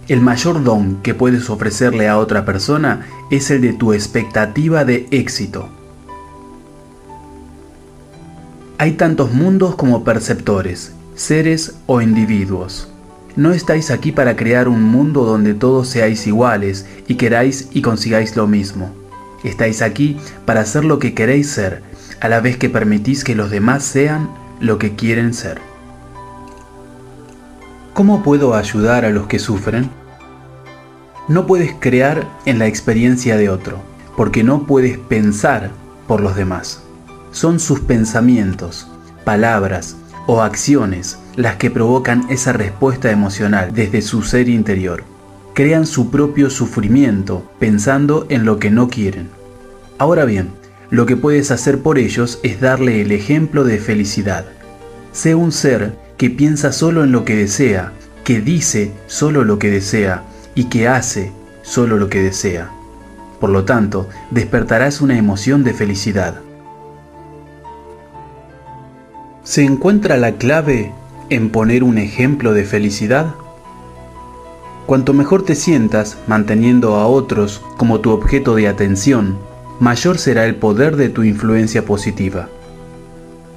El mayor don que puedes ofrecerle a otra persona es el de tu expectativa de éxito. Hay tantos mundos como perceptores, seres o individuos. No estáis aquí para crear un mundo donde todos seáis iguales y queráis y consigáis lo mismo. Estáis aquí para ser lo que queréis ser, a la vez que permitís que los demás sean lo que quieren ser. ¿Cómo puedo ayudar a los que sufren? No puedes crear en la experiencia de otro, porque no puedes pensar por los demás. Son sus pensamientos, palabras o acciones las que provocan esa respuesta emocional desde su ser interior. Crean su propio sufrimiento pensando en lo que no quieren. Ahora bien, lo que puedes hacer por ellos es darle el ejemplo de felicidad. Sé un ser que piensa solo en lo que desea, que dice solo lo que desea y que hace solo lo que desea. Por lo tanto, despertarás una emoción de felicidad. ¿Se encuentra la clave en poner un ejemplo de felicidad? Cuanto mejor te sientas manteniendo a otros como tu objeto de atención, mayor será el poder de tu influencia positiva.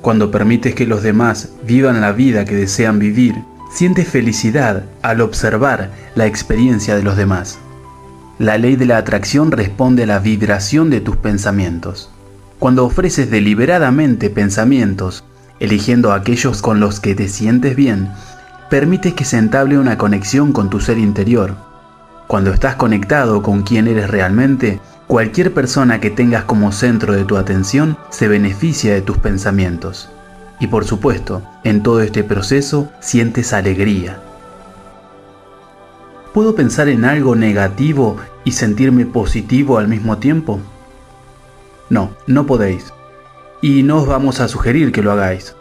Cuando permites que los demás vivan la vida que desean vivir, sientes felicidad al observar la experiencia de los demás. La ley de la atracción responde a la vibración de tus pensamientos. Cuando ofreces deliberadamente pensamientos, eligiendo aquellos con los que te sientes bien, permites que se entable una conexión con tu ser interior. Cuando estás conectado con quien eres realmente, cualquier persona que tengas como centro de tu atención se beneficia de tus pensamientos. Y por supuesto, en todo este proceso sientes alegría. ¿Puedo pensar en algo negativo y sentirme positivo al mismo tiempo? No, no podéis. Y no os vamos a sugerir que lo hagáis.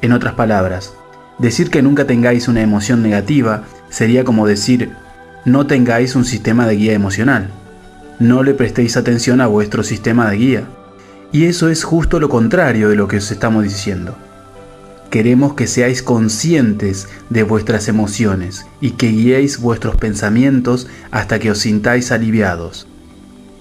En otras palabras, decir que nunca tengáis una emoción negativa sería como decir no tengáis un sistema de guía emocional. No le prestéis atención a vuestro sistema de guía. Y eso es justo lo contrario de lo que os estamos diciendo. Queremos que seáis conscientes de vuestras emociones y que guiéis vuestros pensamientos hasta que os sintáis aliviados.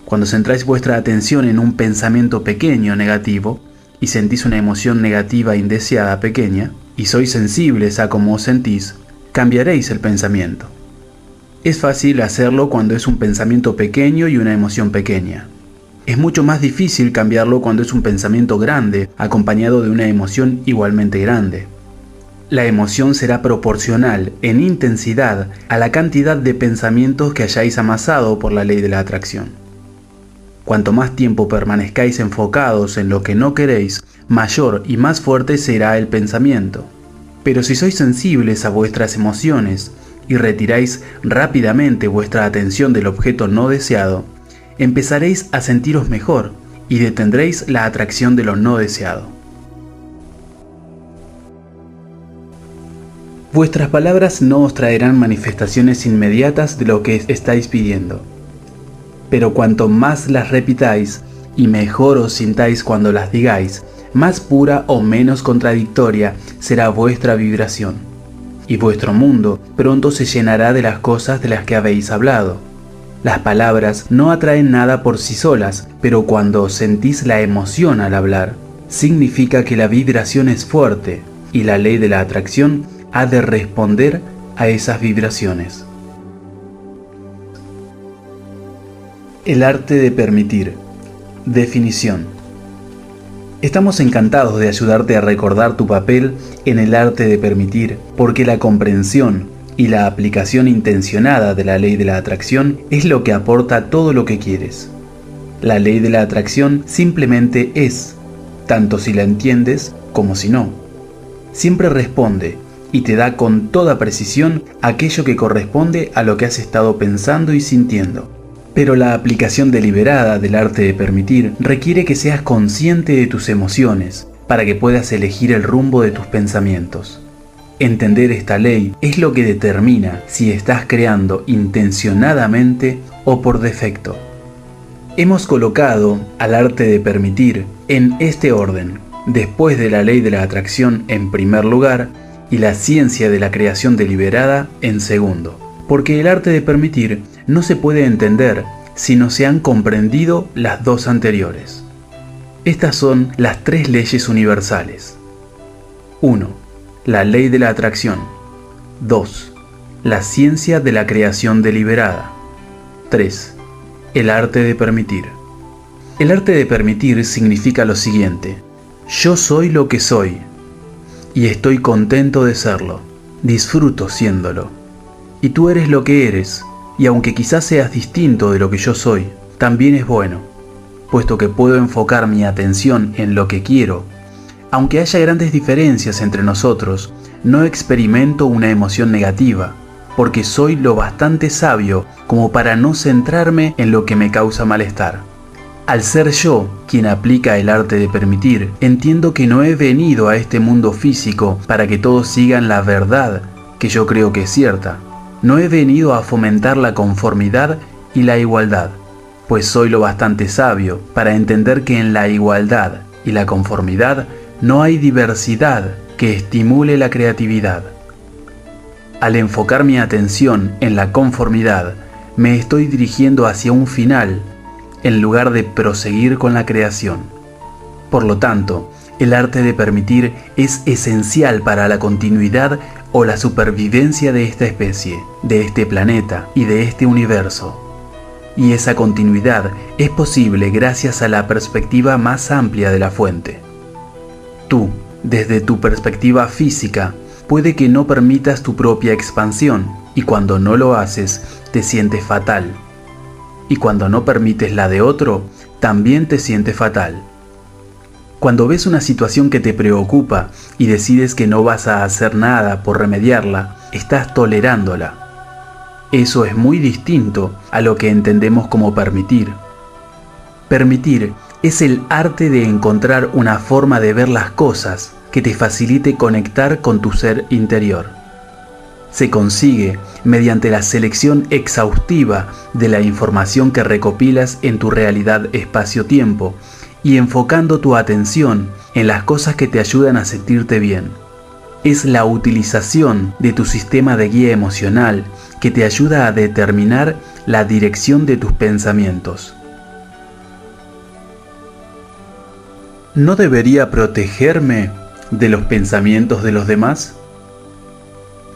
Cuando centráis vuestra atención en un pensamiento pequeño negativo y sentís una emoción negativa indeseada pequeña, y sois sensibles a cómo os sentís, cambiaréis el pensamiento. Es fácil hacerlo cuando es un pensamiento pequeño y una emoción pequeña. Es mucho más difícil cambiarlo cuando es un pensamiento grande acompañado de una emoción igualmente grande. La emoción será proporcional en intensidad a la cantidad de pensamientos que hayáis amasado por la ley de la atracción. Cuanto más tiempo permanezcáis enfocados en lo que no queréis, mayor y más fuerte será el pensamiento. Pero si sois sensibles a vuestras emociones y retiráis rápidamente vuestra atención del objeto no deseado, empezaréis a sentiros mejor y detendréis la atracción de lo no deseado. Vuestras palabras no os traerán manifestaciones inmediatas de lo que estáis pidiendo. Pero cuanto más las repitáis y mejor os sintáis cuando las digáis, más pura o menos contradictoria será vuestra vibración. Y vuestro mundo pronto se llenará de las cosas de las que habéis hablado. Las palabras no atraen nada por sí solas, pero cuando sentís la emoción al hablar, significa que la vibración es fuerte y la ley de la atracción ha de responder a esas vibraciones. El arte de permitir. Definición. Estamos encantados de ayudarte a recordar tu papel en el arte de permitir, porque la comprensión y la aplicación intencionada de la ley de la atracción es lo que aporta todo lo que quieres. La ley de la atracción simplemente es, tanto si la entiendes como si no. Siempre responde y te da con toda precisión aquello que corresponde a lo que has estado pensando y sintiendo. Pero la aplicación deliberada del arte de permitir requiere que seas consciente de tus emociones para que puedas elegir el rumbo de tus pensamientos. Entender esta ley es lo que determina si estás creando intencionadamente o por defecto. Hemos colocado al arte de permitir en este orden, después de la ley de la atracción en primer lugar y la ciencia de la creación deliberada en segundo, porque el arte de permitir no se puede entender si no se han comprendido las dos anteriores. Estas son las tres leyes universales. 1. La ley de la atracción. 2. La ciencia de la creación deliberada. 3. El arte de permitir. El arte de permitir significa lo siguiente: yo soy lo que soy, y estoy contento de serlo, disfruto siéndolo. Y tú eres lo que eres, y aunque quizás seas distinto de lo que yo soy, también es bueno, puesto que puedo enfocar mi atención en lo que quiero. Aunque haya grandes diferencias entre nosotros, no experimento una emoción negativa, porque soy lo bastante sabio como para no centrarme en lo que me causa malestar. Al ser yo quien aplica el arte de permitir, entiendo que no he venido a este mundo físico para que todos sigan la verdad que yo creo que es cierta. No he venido a fomentar la conformidad y la igualdad, pues soy lo bastante sabio para entender que en la igualdad y la conformidad no hay diversidad que estimule la creatividad. Al enfocar mi atención en la conformidad, me estoy dirigiendo hacia un final, en lugar de proseguir con la creación. Por lo tanto, El arte de permitir es esencial para la continuidad o la supervivencia de esta especie, de este planeta y de este universo. Y esa continuidad es posible gracias a la perspectiva más amplia de la fuente. Tú, desde tu perspectiva física, puede que no permitas tu propia expansión, y cuando no lo haces, te sientes fatal. Y cuando no permites la de otro, también te sientes fatal. Cuando ves una situación que te preocupa y decides que no vas a hacer nada por remediarla, estás tolerándola. Eso es muy distinto a lo que entendemos como permitir. Permitir es el arte de encontrar una forma de ver las cosas que te facilite conectar con tu ser interior. Se consigue mediante la selección exhaustiva de la información que recopilas en tu realidad espacio-tiempo y enfocando tu atención en las cosas que te ayudan a sentirte bien. Es la utilización de tu sistema de guía emocional que te ayuda a determinar la dirección de tus pensamientos. ¿No debería protegerme de los pensamientos de los demás?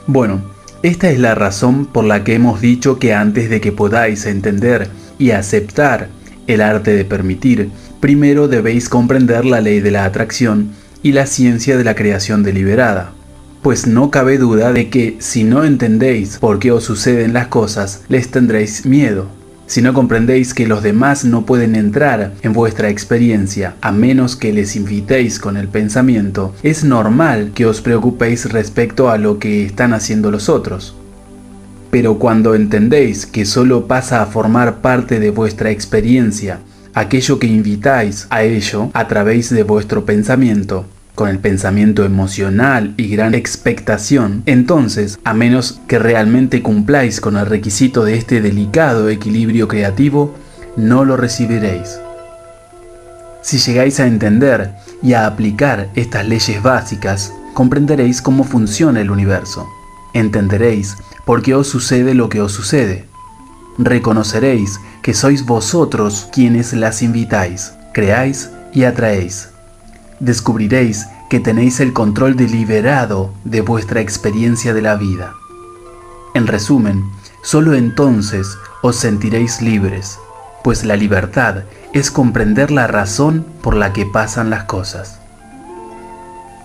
Bueno, esta es la razón por la que hemos dicho que antes de que podáis entender y aceptar el arte de permitir, primero debéis comprender la ley de la atracción y la ciencia de la creación deliberada. Pues no cabe duda de que si no entendéis por qué os suceden las cosas, les tendréis miedo. Si no comprendéis que los demás no pueden entrar en vuestra experiencia a menos que les invitéis con el pensamiento, es normal que os preocupéis respecto a lo que están haciendo los otros. Pero cuando entendéis que solo pasa a formar parte de vuestra experiencia aquello que invitáis a ello a través de vuestro pensamiento, con el pensamiento emocional y gran expectación, entonces, a menos que realmente cumpláis con el requisito de este delicado equilibrio creativo, no lo recibiréis. Si llegáis a entender y a aplicar estas leyes básicas, comprenderéis cómo funciona el universo. Entenderéis por qué os sucede lo que os sucede. Reconoceréis que sois vosotros quienes las invitáis, creáis y atraéis. Descubriréis que tenéis el control deliberado de vuestra experiencia de la vida. En resumen, solo entonces os sentiréis libres, pues la libertad es comprender la razón por la que pasan las cosas.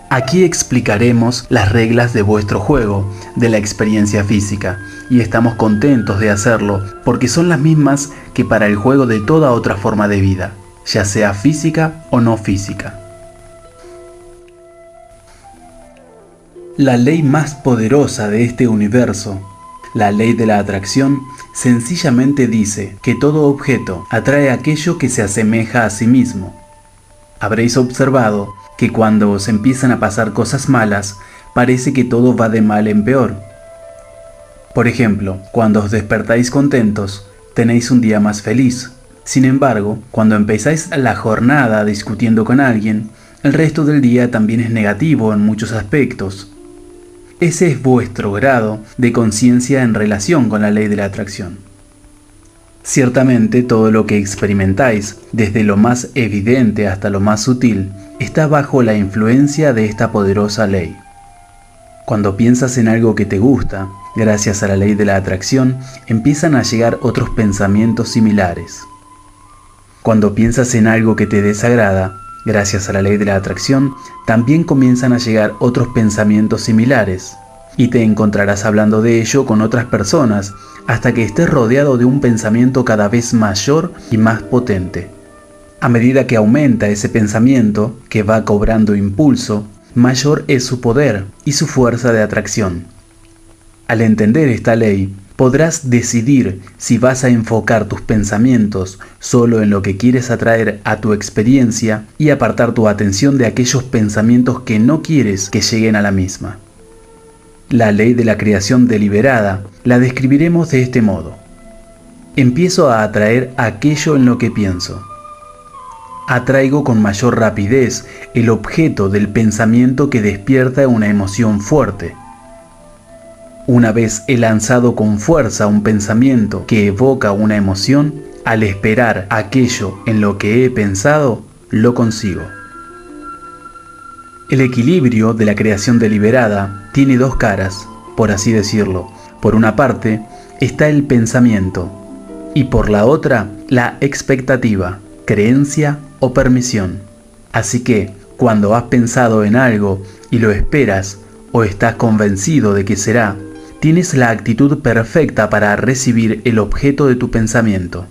Aquí explicaremos las reglas de vuestro juego de la experiencia física, y estamos contentos de hacerlo porque son las mismas que para el juego de toda otra forma de vida, ya sea física o no física. La ley más poderosa de este universo, la ley de la atracción, sencillamente dice que todo objeto atrae aquello que se asemeja a sí mismo. Habréis observado que cuando os empiezan a pasar cosas malas, parece que todo va de mal en peor. Por ejemplo, cuando os despertáis contentos, tenéis un día más feliz. Sin embargo, cuando empezáis la jornada discutiendo con alguien, el resto del día también es negativo en muchos aspectos. Ese es vuestro grado de conciencia en relación con la ley de la atracción. Ciertamente todo lo que experimentáis, desde lo más evidente hasta lo más sutil, está bajo la influencia de esta poderosa ley. Cuando piensas en algo que te gusta, gracias a la ley de la atracción, empiezan a llegar otros pensamientos similares. Cuando piensas en algo que te desagrada, gracias a la ley de la atracción, también comienzan a llegar otros pensamientos similares, y te encontrarás hablando de ello con otras personas, hasta que estés rodeado de un pensamiento cada vez mayor y más potente. A medida que aumenta ese pensamiento, que va cobrando impulso, mayor es su poder y su fuerza de atracción. Al entender esta ley, podrás decidir si vas a enfocar tus pensamientos solo en lo que quieres atraer a tu experiencia y apartar tu atención de aquellos pensamientos que no quieres que lleguen a la misma. La ley de la creación deliberada la describiremos de este modo. Empiezo a atraer aquello en lo que pienso. Atraigo con mayor rapidez el objeto del pensamiento que despierta una emoción fuerte. Una vez he lanzado con fuerza un pensamiento que evoca una emoción, al esperar aquello en lo que he pensado, lo consigo. El equilibrio de la creación deliberada tiene dos caras, por así decirlo. Por una parte está el pensamiento y por la otra la expectativa, creencia o permisión. Así que cuando has pensado en algo y lo esperas o estás convencido de que será, tienes la actitud perfecta para recibir el objeto de tu pensamiento.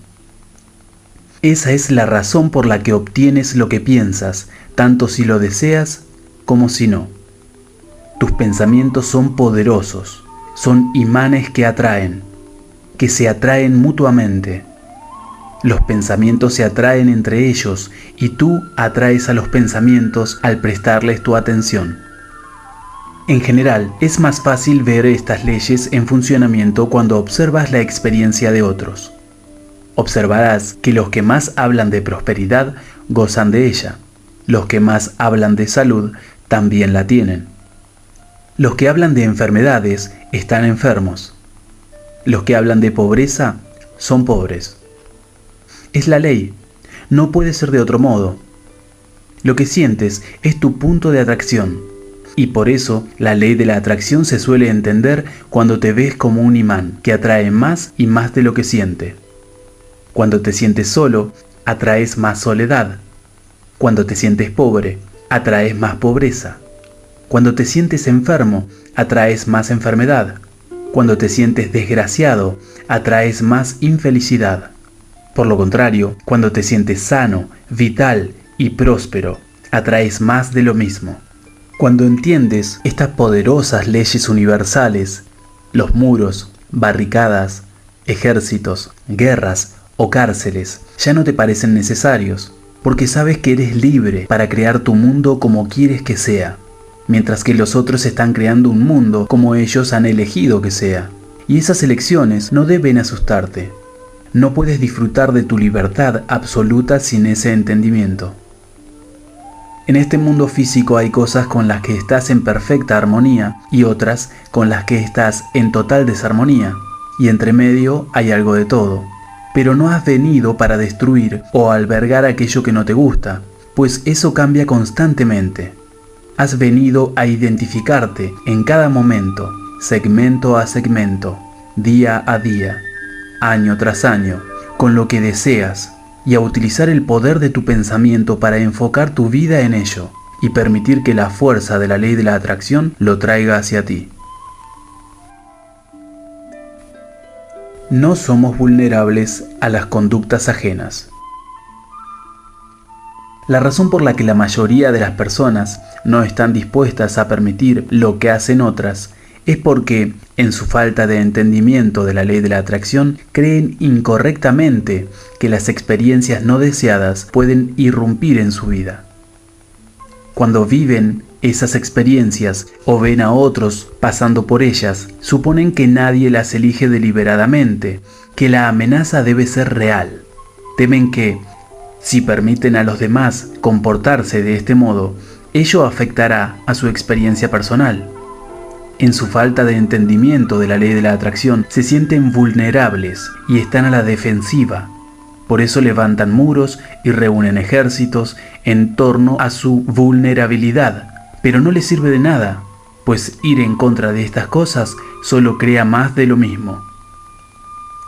Esa es la razón por la que obtienes lo que piensas, tanto si lo deseas como si no. Tus pensamientos son poderosos, son imanes que se atraen mutuamente. Los pensamientos se atraen entre ellos y tú atraes a los pensamientos al prestarles tu atención. En general, es más fácil ver estas leyes en funcionamiento cuando observas la experiencia de otros. Observarás que los que más hablan de prosperidad gozan de ella. Los que más hablan de salud también la tienen. Los que hablan de enfermedades están enfermos. Los que hablan de pobreza son pobres. Es la ley, no puede ser de otro modo. Lo que sientes es tu punto de atracción, y por eso la ley de la atracción se suele entender cuando te ves como un imán que atrae más y más de lo que siente. Cuando te sientes solo, atraes más soledad. Cuando te sientes pobre, atraes más pobreza. Cuando te sientes enfermo, atraes más enfermedad. Cuando te sientes desgraciado, atraes más infelicidad. Por lo contrario, cuando te sientes sano, vital y próspero, atraes más de lo mismo. Cuando entiendes estas poderosas leyes universales, los muros, barricadas, ejércitos, guerras o cárceles ya no te parecen necesarios, porque sabes que eres libre para crear tu mundo como quieres que sea, mientras que los otros están creando un mundo como ellos han elegido que sea. Y esas elecciones no deben asustarte. No puedes disfrutar de tu libertad absoluta sin ese entendimiento. En este mundo físico hay cosas con las que estás en perfecta armonía y otras con las que estás en total desarmonía, y entre medio hay algo de todo. Pero no has venido para destruir o albergar aquello que no te gusta, pues eso cambia constantemente. Has venido a identificarte en cada momento, segmento a segmento, día a día, año tras año, con lo que deseas, y a utilizar el poder de tu pensamiento para enfocar tu vida en ello y permitir que la fuerza de la ley de la atracción lo traiga hacia ti. No somos vulnerables a las conductas ajenas. La razón por la que la mayoría de las personas no están dispuestas a permitir lo que hacen otras es porque, en su falta de entendimiento de la ley de la atracción, creen incorrectamente que las experiencias no deseadas pueden irrumpir en su vida. Cuando viven esas experiencias o ven a otros pasando por ellas, suponen que nadie las elige deliberadamente, que la amenaza debe ser real. Temen que, si permiten a los demás comportarse de este modo, ello afectará a su experiencia personal. En su falta de entendimiento de la ley de la atracción, se sienten vulnerables y están a la defensiva. Por eso levantan muros y reúnen ejércitos en torno a su vulnerabilidad. Pero no les sirve de nada, pues ir en contra de estas cosas solo crea más de lo mismo.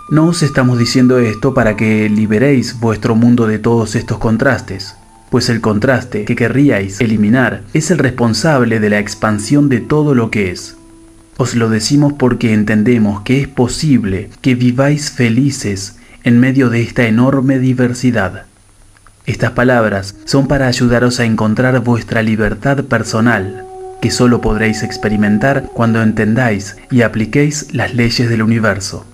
No os estamos diciendo esto para que liberéis vuestro mundo de todos estos contrastes, pues el contraste que querríais eliminar es el responsable de la expansión de todo lo que es. Os lo decimos porque entendemos que es posible que viváis felices en medio de esta enorme diversidad. Estas palabras son para ayudaros a encontrar vuestra libertad personal, que solo podréis experimentar cuando entendáis y apliquéis las leyes del universo.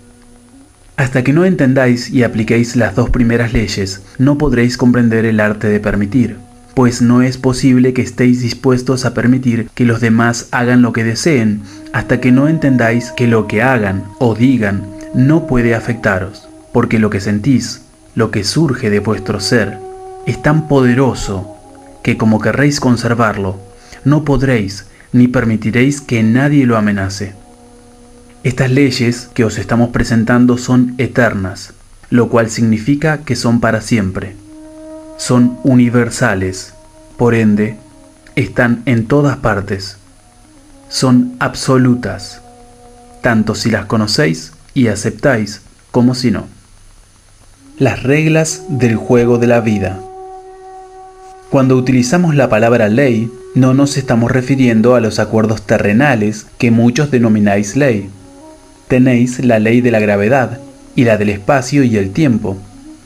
Hasta que no entendáis y apliquéis las dos primeras leyes, no podréis comprender el arte de permitir, pues no es posible que estéis dispuestos a permitir que los demás hagan lo que deseen, hasta que no entendáis que lo que hagan o digan no puede afectaros, porque lo que sentís, lo que surge de vuestro ser, es tan poderoso que como querréis conservarlo, no podréis ni permitiréis que nadie lo amenace. Estas leyes que os estamos presentando son eternas, lo cual significa que son para siempre. Son universales, por ende, están en todas partes. Son absolutas, tanto si las conocéis y aceptáis como si no. Las reglas del juego de la vida. Cuando utilizamos la palabra ley, no nos estamos refiriendo a los acuerdos terrenales que muchos denomináis ley. Tenéis la ley de la gravedad y la del espacio y el tiempo.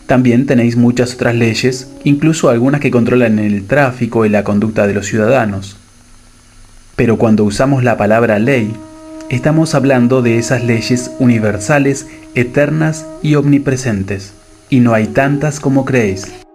También tenéis muchas otras leyes, incluso algunas que controlan el tráfico y la conducta de los ciudadanos. Pero cuando usamos la palabra ley, estamos hablando de esas leyes universales, eternas y omnipresentes. Y no hay tantas como creéis.